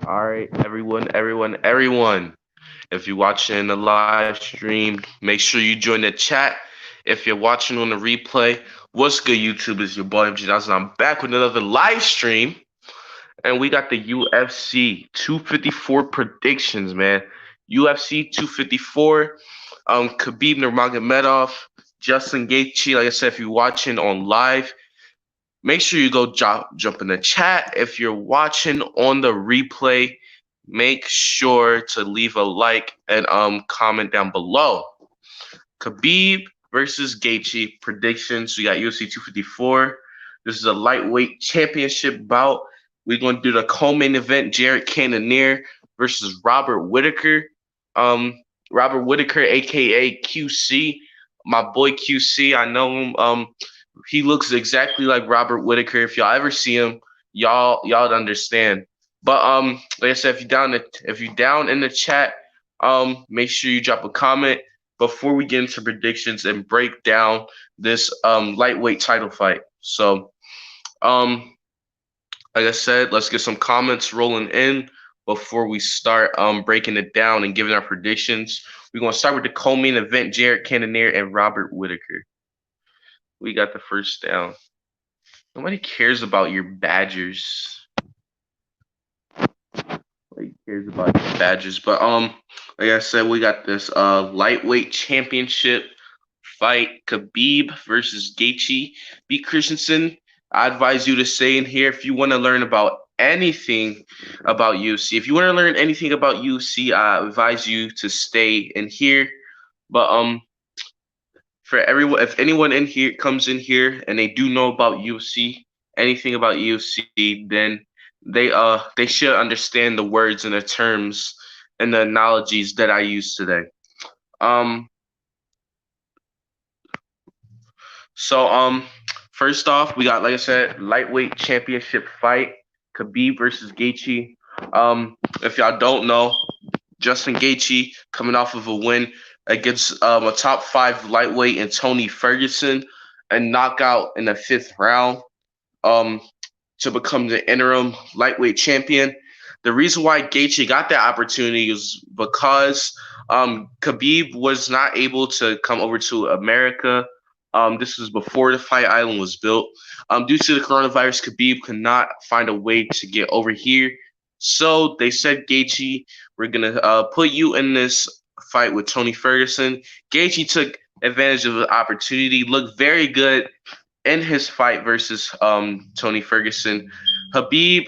All right, everyone. If you're watching the live stream, make sure you join the chat. If you're watching on the replay, what's good, YouTube? Is your boy MG Johnson. I'm back with another live stream, and we got the UFC 254 predictions, man. UFC 254. Khabib Nurmagomedov, Justin Gaethje. Like I said, if you're watching on live, make sure you go jump in the chat. If you're watching on the replay, make sure to leave a like and comment down below. Khabib versus Gaethje predictions. We got UFC 254. This is a lightweight championship bout. We're going to do the co-main event: Jared Cannonier versus Robert Whitaker. Robert Whitaker, aka QC, my boy QC. I know him. He looks exactly like Robert Whitaker. If y'all ever see him, y'all understand. But like I said, if you down in the chat, make sure you drop a comment before we get into predictions and break down this lightweight title fight. So um like I said, let's get some comments rolling in before we start breaking it down and giving our predictions. We're gonna start with the co-main event: Jared Cannonier and Robert Whitaker. We got the first down. Nobody cares about your Badgers. Nobody cares about your Badgers. But like I said, we got this lightweight championship fight: Khabib versus Gaethje. B. Christensen, I advise you to stay in here if you want to learn about anything about UFC. If you want to learn anything about UFC, I advise you to stay in here. But for everyone, if anyone in here comes in here and they do know about UFC, anything about UFC, then they should understand the words and the terms and the analogies that I use today. Um so first off, we got, like I said, lightweight championship fight: Khabib versus Gaethje. If y'all don't know, Justin Gaethje coming off of a win against a top five lightweight in Tony Ferguson, a knockout in the fifth round, um, to become the interim lightweight champion. The reason why Gaethje got that opportunity is because Khabib was not able to come over to America. This was before the Fight Island was built. Due to the coronavirus, Khabib could not find a way to get over here. So they said, Gaethje, we're gonna put you in this fight with Tony Ferguson. Gaethje took advantage of the opportunity, looked very good in his fight versus Tony Ferguson. Khabib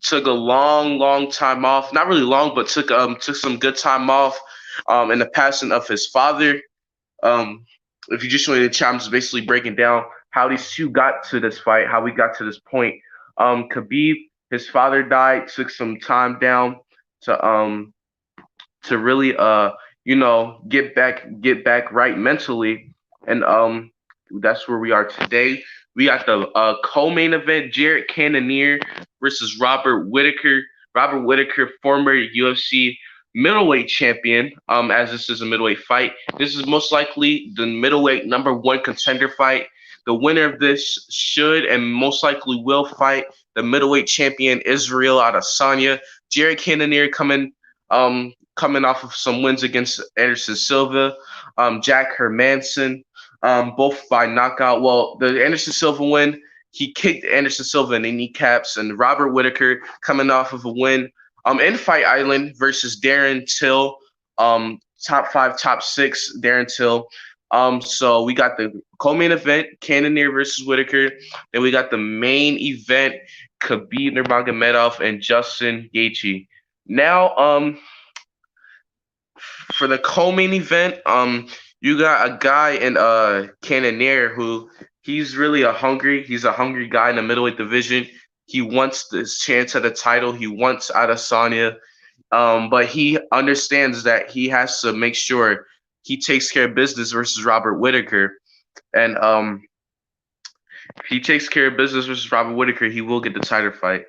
took a long time off. Not really long, but took some good time off in the passing of his father. Um, if you just wanted to chat, I'm just basically breaking down how these two got to this fight, how we got to this point. Khabib, his father died, took some time down to really get back right mentally, and that's where we are today. We got the co-main event: Jared Cannonier versus Robert Whitaker. Robert Whitaker, former UFC middleweight champion. As this is a middleweight fight, this is most likely the middleweight number one contender fight. The winner of this should and most likely will fight the middleweight champion Israel Adesanya. Jared Cannonier coming off of some wins against Anderson Silva, Jack Hermanson, both by knockout. Well, the Anderson Silva win, he kicked Anderson Silva in the kneecaps, and Robert Whitaker coming off of a win in Fight Island versus Darren Till, top five, top six, Darren Till. So we got the co-main event, Cannonier versus Whitaker. Then we got the main event, Khabib Nurmagomedov and Justin Gaethje. Now, for the co-main event, you got a guy in Cannonier who he's a hungry guy in the middleweight division. He wants this chance at a title. He wants Adesanya, but he understands that he has to make sure he takes care of business versus Robert Whitaker, and if he takes care of business versus Robert Whitaker, he will get the title fight.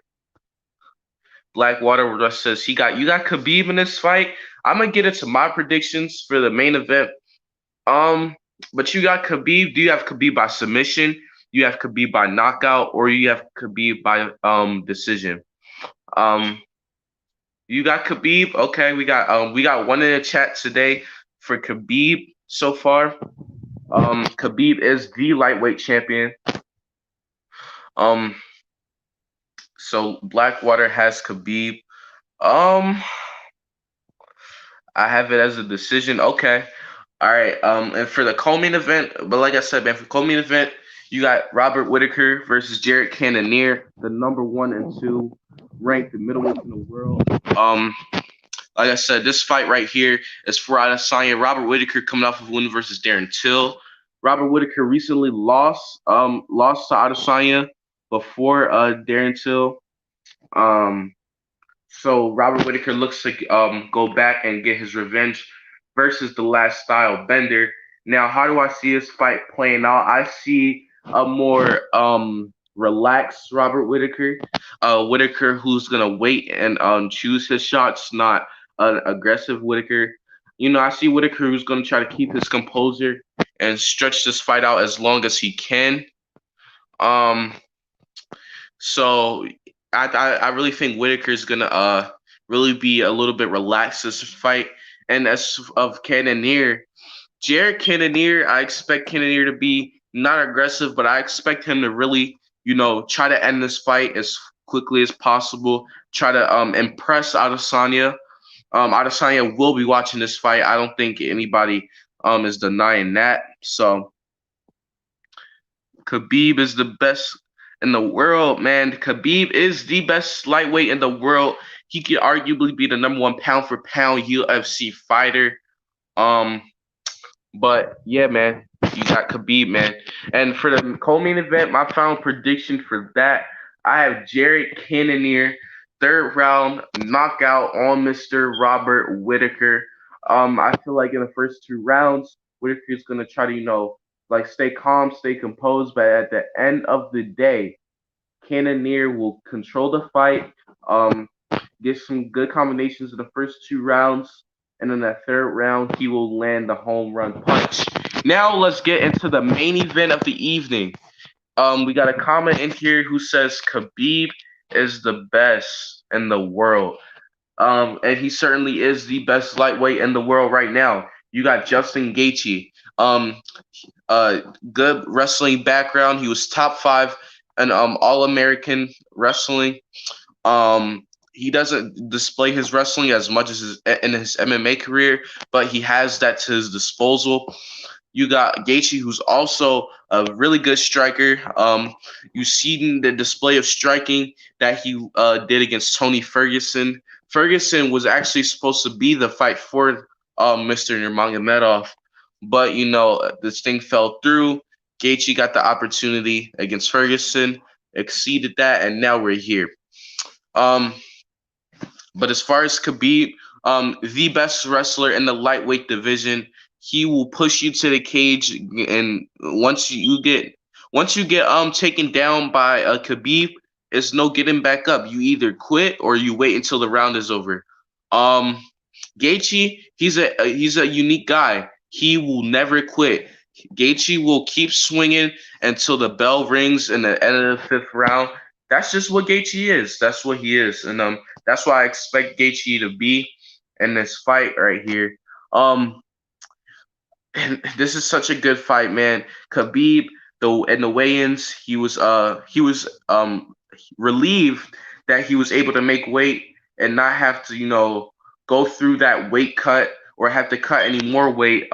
Blackwater Rush says you got Khabib in this fight. I'm gonna get into my predictions for the main event. Um, but you got Khabib. Do you have Khabib by submission? You have Khabib by knockout, or you have Khabib by decision? Um, You got Khabib. Okay, we got one in the chat today for Khabib so far. Khabib is the lightweight champion. Um, so Blackwater has Khabib. Um, I have it as a decision. Okay. All right. And for the co-main event, but like I said, man, for co-main event, you got Robert Whitaker versus Jared Cannonier, the number 1 and 2 ranked middleweight in the world. Like I said, this fight right here is for Adesanya. Robert Whitaker coming off of a win versus Darren Till. Robert Whitaker recently lost to Adesanya before Darren Till. Um, so Robert Whitaker looks to go back and get his revenge versus the last style bender. Now, how do I see this fight playing out? I see a more relaxed Robert Whitaker, Whitaker who's gonna wait and choose his shots, not an aggressive Whitaker. You know, I see Whitaker who's gonna try to keep his composure and stretch this fight out as long as he can. Um, so I really think Whitaker is gonna really be a little bit relaxed this fight. And as of Cannonier, Jared Cannonier, I expect Cannonier to be not aggressive, but I expect him to really, try to end this fight as quickly as possible. Try to impress Adesanya. Adesanya will be watching this fight. I don't think anybody is denying that. So Khabib is the best in the world, man. Khabib is the best lightweight in the world. He could arguably be the number 1 pound for pound UFC fighter. Um, but yeah, man, you got Khabib, man. And for the co-main event, my final prediction for that, I have Jared Cannonier, third round knockout on Mr. Robert Whitaker. I feel like in the first 2 rounds, Whitaker is gonna try to, like stay calm, stay composed, but at the end of the day, Cannonier will control the fight, um, get some good combinations in the first 2 rounds, and in that third round, he will land the home run punch. Now let's get into the main event of the evening. We got a comment in here who says Khabib is the best in the world. And he certainly is the best lightweight in the world right now. You got Justin Gaethje. Um, Good wrestling background. He was top 5 in All American wrestling. He doesn't display his wrestling as much as in his MMA career, but he has that to his disposal. You got Gaethje, who's also a really good striker. You've seen the display of striking that he did against Tony Ferguson. Ferguson was actually supposed to be the fight for Mr. Nurmagomedov, but this thing fell through. Gaethje got the opportunity against Ferguson, exceeded that, and now we're here. Um, but as far as Khabib, the best wrestler in the lightweight division, he will push you to the cage, and once you get taken down by a Khabib, it's no getting back up. You either quit or you wait until the round is over. Um, Gaethje, he's a unique guy. He will never quit. Gaethje will keep swinging until the bell rings in the end of the 5th round. That's just what Gaethje is. That's what he is, and that's why I expect Gaethje to be in this fight right here. And this is such a good fight, man. Khabib, though, in the weigh-ins, he was relieved that he was able to make weight and not have to, go through that weight cut or have to cut any more weight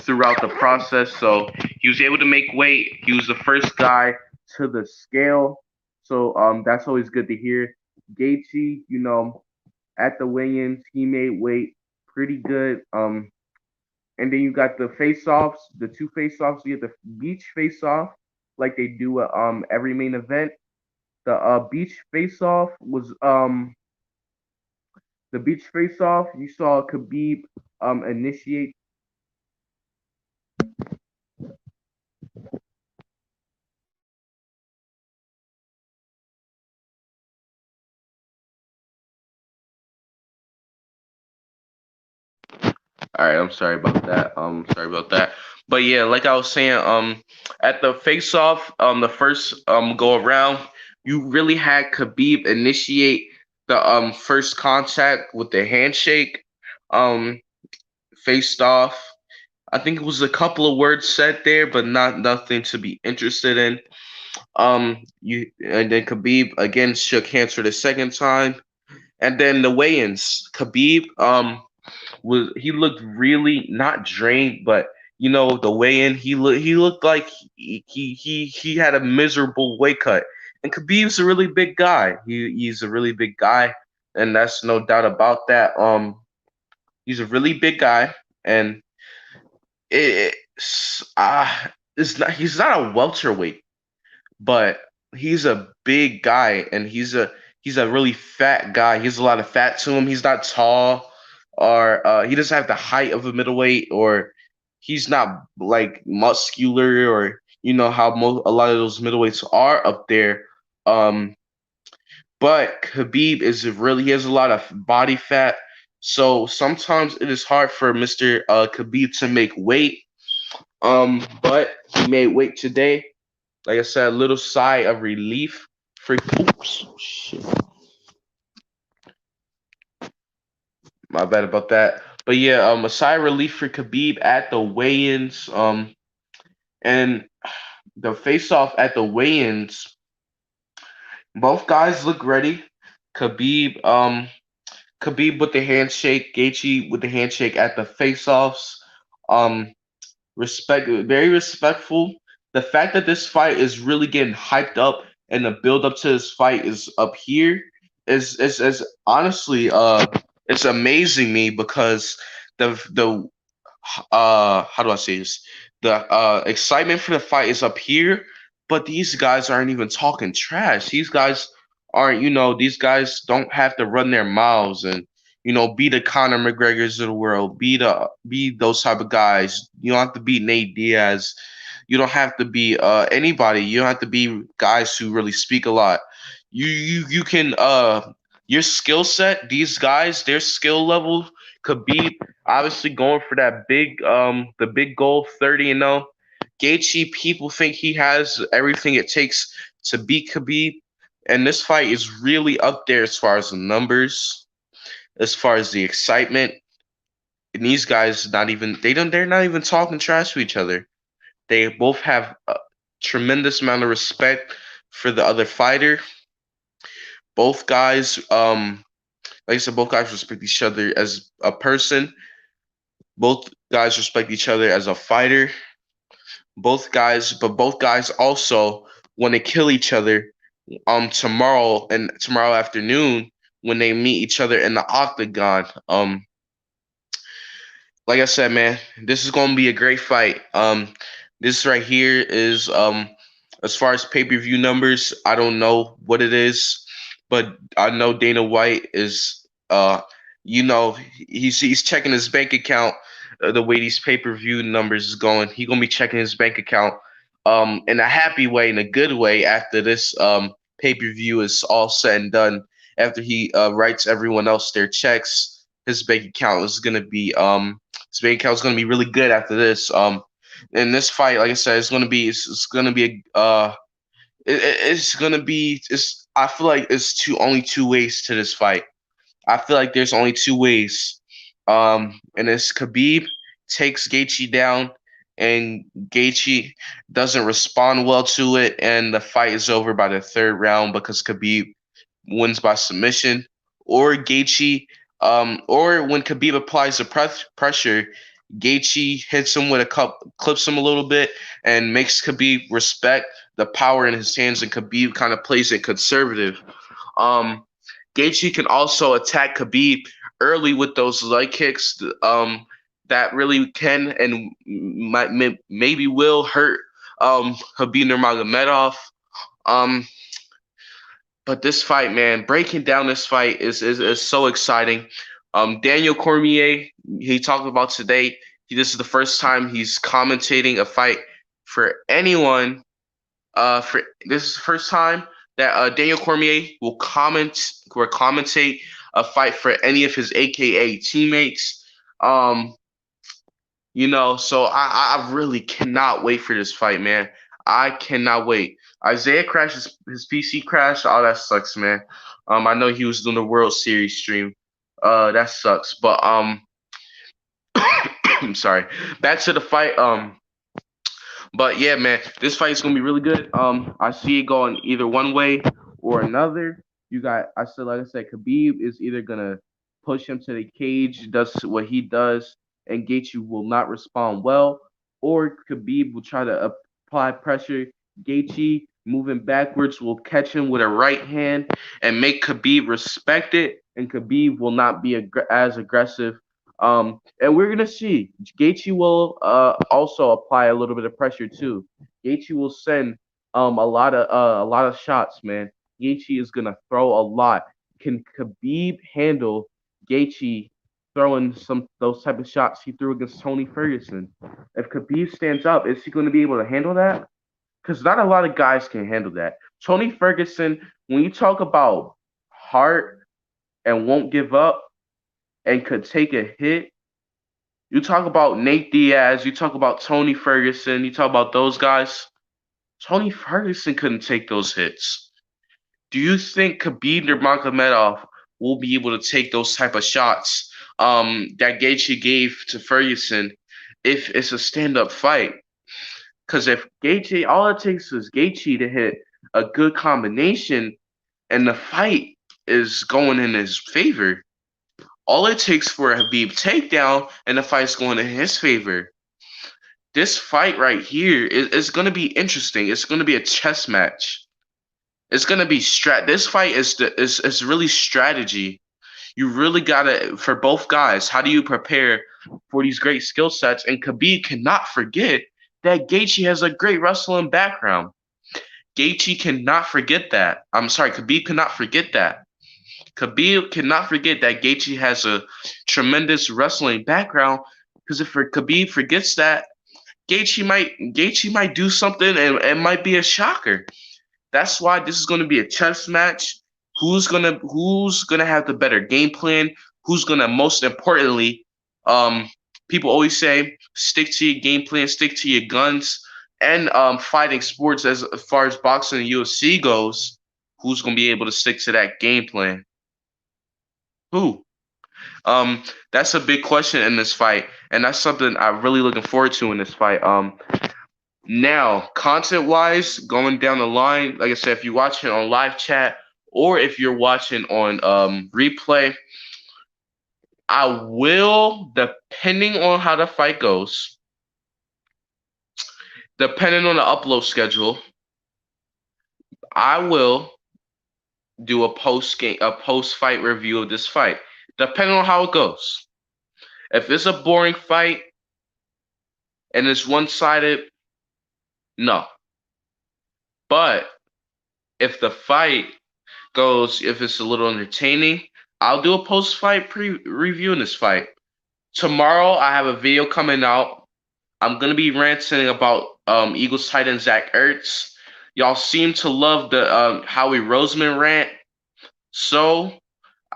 throughout the process. So he was able to make weight. He was the first guy to the scale. So that's always good to hear. Gaethje, at the weigh-ins, he made weight pretty good. And then you got the face-offs, the 2 face-offs. You get the beach face-off, like they do at every main event. The beach face-off was the beach face-off. You saw Khabib initiate. All right, I'm sorry about that. Sorry about that. But yeah, like I was saying, at the face-off, the first go around, you really had Khabib initiate the first contact with the handshake, um, faced off. I think it was a couple of words said there, but not nothing to be interested in. You and then Khabib again shook hands for the second time, and then the weigh-ins. Khabib was he looked really not drained, but the weigh-in he looked like he had a miserable weight cut. And Khabib's a really big guy. He's a really big guy, and that's no doubt about that. He's a really big guy, and it's not he's not a welterweight, but he's a big guy, and he's a really fat guy. He has a lot of fat to him. He's not tall, or he doesn't have the height of a middleweight, or he's not like muscular, or how a lot of those middleweights are up there. Um, but Khabib he has a lot of body fat, so sometimes it is hard for Mister Khabib to make weight. But he made weight today. Like I said, a little sigh of relief for. Oops, shit. My bad about that. But yeah, a sigh of relief for Khabib at the weigh-ins. And the face-off at the weigh-ins. Both guys look ready. Khabib, Khabib with the handshake, Gaethje with the handshake at the face-offs. Um, very respectful. The fact that this fight is really getting hyped up and the build up to this fight is up here is honestly it's amazing me because the how do I say this? The excitement for the fight is up here, but these guys aren't even talking trash. These guys aren't, these guys don't have to run their mouths and be the Conor McGregors of the world, be those type of guys. You don't have to be Nate Diaz. You don't have to be anybody. You don't have to be guys who really speak a lot. You can your skill set. These guys, their skill level could be obviously going for that the big goal 30-0. Gaethje, people think he has everything it takes to beat Khabib, and this fight is really up there as far as the numbers, as far as the excitement. And these guys they're not even talking trash to each other. They both have a tremendous amount of respect for the other fighter. Both guys, like I said, both guys respect each other as a person. Both guys respect each other as a fighter. Both guys also want to kill each other tomorrow afternoon when they meet each other in the octagon. Like I said, man, this is gonna be a great fight. This right here is as far as pay-per-view numbers, I don't know what it is, but I know Dana White is he's checking his bank account the way these pay-per-view numbers is going. He's gonna be checking his bank account in a happy way, in a good way after this pay-per-view is all said and done. After he writes everyone else their checks, his bank account is gonna be really good after this. In this fight, like I said, it's gonna be it's gonna be it's I feel like only two ways to this fight. I feel like there's only two ways. And it's Khabib takes Gaethje down, and Gaethje doesn't respond well to it, and the fight is over by the third round because Khabib wins by submission, or or when Khabib applies the pressure, Gaethje hits him with a cup, clips him a little bit, and makes Khabib respect the power in his hands, and Khabib kind of plays it conservative. Um, Gaethje can also attack Khabib early with those leg kicks that really can and maybe will hurt Khabib Nurmagomedov. Um, but this fight, man, breaking down this fight is so exciting. Daniel Cormier, he talked about today. This is the first time he's commentating a fight for anyone. For this is the first time that Daniel Cormier will commentate a fight for any of his AKA teammates. So I really cannot wait for this fight, man. I cannot wait. Isaiah crashed his PC crashed. Oh, that sucks, man. I know he was doing the World Series stream. That sucks. But I'm sorry. Back to the fight. But yeah, man, this fight is gonna be really good. I see it going either one way or another. Like I said, Khabib is either gonna push him to the cage, does what he does, and Gaethje will not respond well, or Khabib will try to apply pressure. Gaethje moving backwards will catch him with a right hand and make Khabib respect it, and Khabib will not be as aggressive. And we're gonna see. Gaethje will also apply a little bit of pressure too. Gaethje will send a lot of shots, man. Gaethje is gonna throw a lot. Can Khabib handle Gaethje throwing some those type of shots he threw against Tony Ferguson? If Khabib stands up, is he going to be able to handle that? Because not a lot of guys can handle that. Tony Ferguson, when you talk about heart and won't give up and could take a hit, you talk about Nate Diaz, you talk about Tony Ferguson, you talk about those guys. Tony Ferguson couldn't take those hits. Do you think Khabib Nurmagomedov will be able to take those type of shots that Gaethje gave to Ferguson if it's a stand-up fight? Because if Gaethje, all it takes is Gaethje to hit a good combination and the fight is going in his favor. All it takes for a Khabib takedown and the fight's going in his favor. This fight right here is going to be interesting. It's going to be a chess match. It's going to be This fight is really strategy. You really gotta, for both guys. How do you prepare for these great skill sets? And Khabib cannot forget that Gaethje has a great wrestling background. Gaethje cannot forget that. I'm sorry, Khabib cannot forget that. Khabib cannot forget that Gaethje has a tremendous wrestling background. Because if Khabib forgets that, Gaethje might do something and it might be a shocker. That's why this is going to be a chess match. Who's gonna have the better game plan? Who's gonna most importantly, people always say stick to your game plan, stick to your guns, and fighting sports as far as boxing and UFC goes. Who's gonna be able to stick to that game plan? Who? That's a big question in this fight, and that's something I'm really looking forward to in this fight. Now, content-wise, going down the line, like I said, if you're watching on live chat or if you're watching on replay, I will, depending on how the fight goes, depending on the upload schedule, I will do a post-fight review of this fight, depending on how it goes. If it's a boring fight and it's one-sided, no. But if the fight goes, if it's a little entertaining, I'll do a post-fight review in this fight. Tomorrow, I have a video coming out. I'm going to be ranting about Eagles tight end Zach Ertz. Y'all seem to love the Howie Roseman rant. So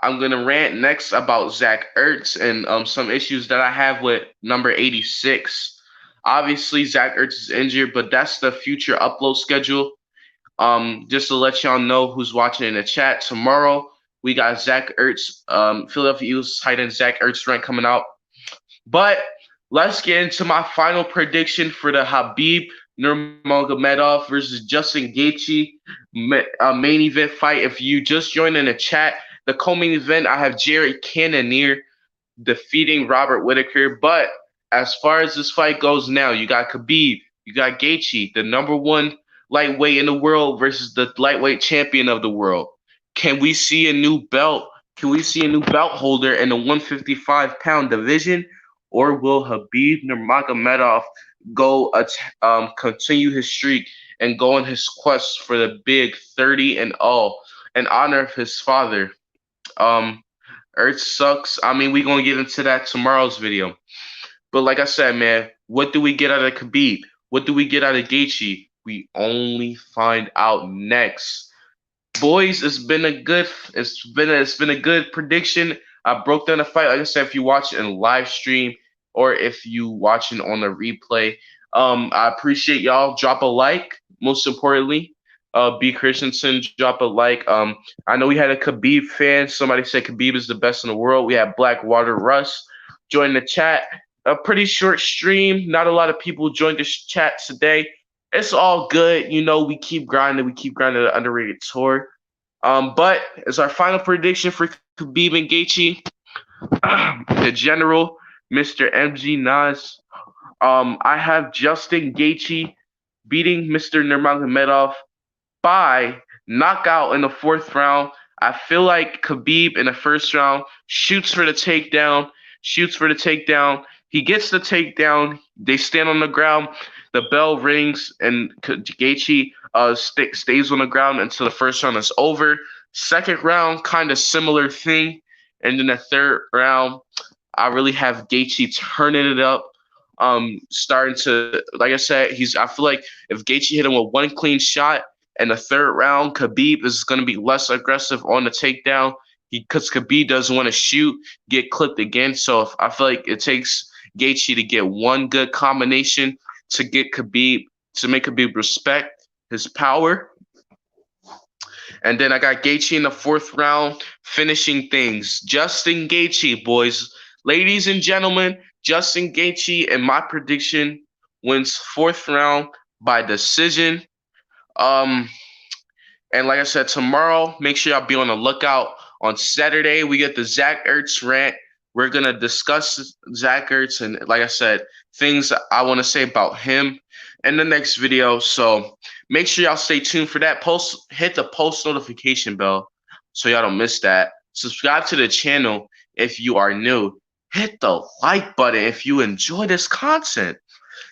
I'm going to rant next about Zach Ertz and some issues that I have with number 86. Obviously, Zach Ertz is injured, but that's the future upload schedule. Just to let y'all know who's watching in the chat, tomorrow we got Zach Ertz, Philadelphia Eagles tight end Zach Ertz rant coming out. But let's get into my final prediction for the Khabib Nurmagomedov versus Justin Gaethje main event fight. If you just joined in the chat, the co-main event, I have Jared Cannonier defeating Robert Whittaker. But as far as this fight goes now, you got Khabib, you got Gaethje, the number one lightweight in the world versus the lightweight champion of the world. Can we see a new belt? Can we see a new belt holder in the 155-pound division? Or will Khabib Nurmagomedov continue his streak and go on his quest for the big 30-0 in honor of his father? Ertz sucks. I mean, we're going to get into that tomorrow's video. But like I said, man, what do we get out of Khabib? What do we get out of Gaethje? We only find out next. Boys, it's been a good prediction. I broke down the fight. Like I said, if you watch it in live stream or if you watching on the replay, I appreciate y'all. Drop a like. Most importantly, B Christensen, drop a like. I know we had a Khabib fan. Somebody said Khabib is the best in the world. We had Blackwater Russ join the chat. A pretty short stream. Not a lot of people joined this chat today. It's all good. You know, we keep grinding. We keep grinding the underrated tour. But as our final prediction for Khabib and Gaethje, the general, Mr. MG Nas. I have Justin Gaethje beating Mr. Nurmagomedov by knockout in the fourth round. I feel like Khabib in the first round shoots for the takedown, shoots for the takedown. He gets the takedown. They stand on the ground. The bell rings, and Gaethje stays on the ground until the first round is over. Second round, kind of similar thing. And then the third round, I really have Gaethje turning it up. Starting to, like I said, I feel like if Gaethje hit him with one clean shot in the third round, Khabib is going to be less aggressive on the takedown because Khabib doesn't want to shoot, get clipped again. So I feel like it takes Gaethje to get one good combination to get Khabib, to make Khabib respect his power. And then I got Gaethje in the fourth round, finishing things. Justin Gaethje, boys, ladies and gentlemen, Justin Gaethje, in my prediction, wins fourth round by decision. And like I said, tomorrow, make sure y'all be on the lookout. On Saturday, we get the Zach Ertz rant. We're going to discuss Zach Ertz and, like I said, things I want to say about him in the next video. So make sure y'all stay tuned for that. Hit the post notification bell so y'all don't miss that. Subscribe to the channel if you are new. Hit the like button if you enjoy this content.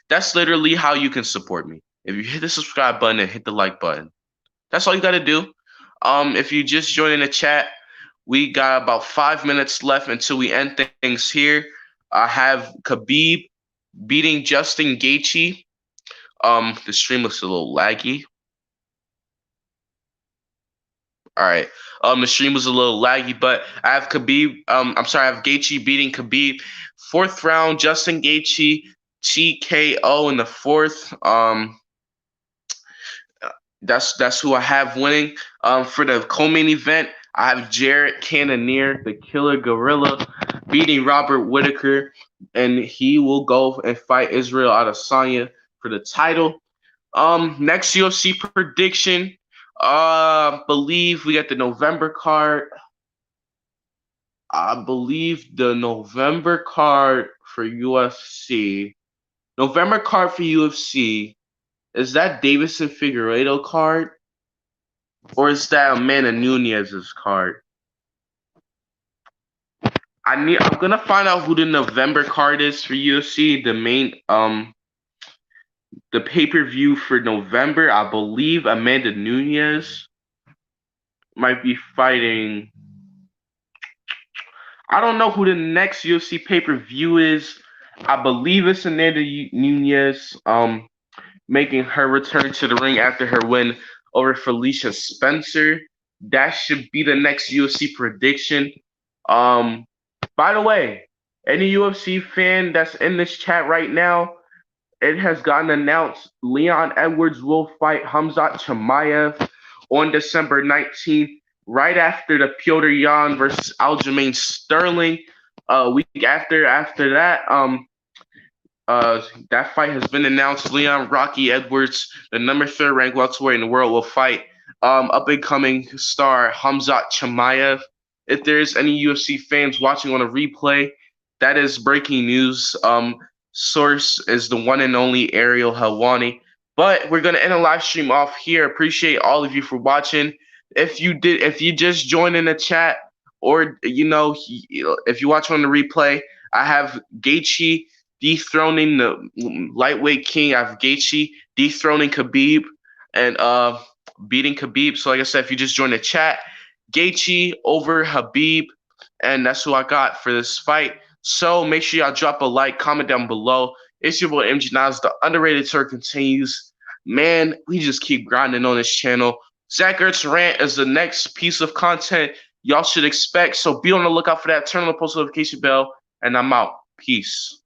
That's literally how you can support me. If you hit the subscribe button and hit the like button. That's all you got to do. If you just joined in the chat, we got about 5 minutes left until we end things here. I have Khabib beating Justin Gaethje. The stream looks a little laggy. All right. The stream was a little laggy, but I have Khabib. I have Gaethje beating Khabib. Fourth round, Justin Gaethje TKO in the fourth. That's who I have winning. For the co-main event, I have Jared Cannonier, the Killer Gorilla, beating Robert Whitaker, and he will go and fight Israel Adesanya for the title. Next UFC prediction. Believe we got the November card. I believe the November card for UFC. November card for UFC. Is that Davison Figueiredo card? Or is that Amanda Nunez's card? I'm gonna find out who the November card is for UFC. The main the pay-per-view for November, I believe Amanda Nunes might be fighting. I don't know who the next UFC pay-per-view is. I believe it's Amanda Nunes making her return to the ring after her win over Felicia Spencer. That should be the next UFC prediction. By the way, any UFC fan that's in this chat right now, it has gotten announced Leon Edwards will fight Khamzat Chimaev on December 19th, right after the Petr Yan versus Aljamain Sterling. Week after that, that fight has been announced. Leon Rocky Edwards, the number 3 ranked welterweight in the world, will fight up-and-coming star Khamzat Chimaev. If there's any UFC fans watching on a replay, that is breaking news. Source is the one and only Ariel Helwani. But we're gonna end the live stream off here. Appreciate all of you for watching. If you just joined in the chat, or if you watch on the replay, I have Gaethje dethroning the lightweight king. I have Gaethje dethroning Khabib and beating Khabib. So like I said, if you just joined the chat, Gaethje over Khabib, and that's who I got for this fight. So make sure y'all drop a like, comment down below. It's your boy MG Nas. The underrated tour continues. Man, we just keep grinding on this channel. Zach Ertz rant is the next piece of content y'all should expect. So be on the lookout for that. Turn on the post notification bell, and I'm out. Peace.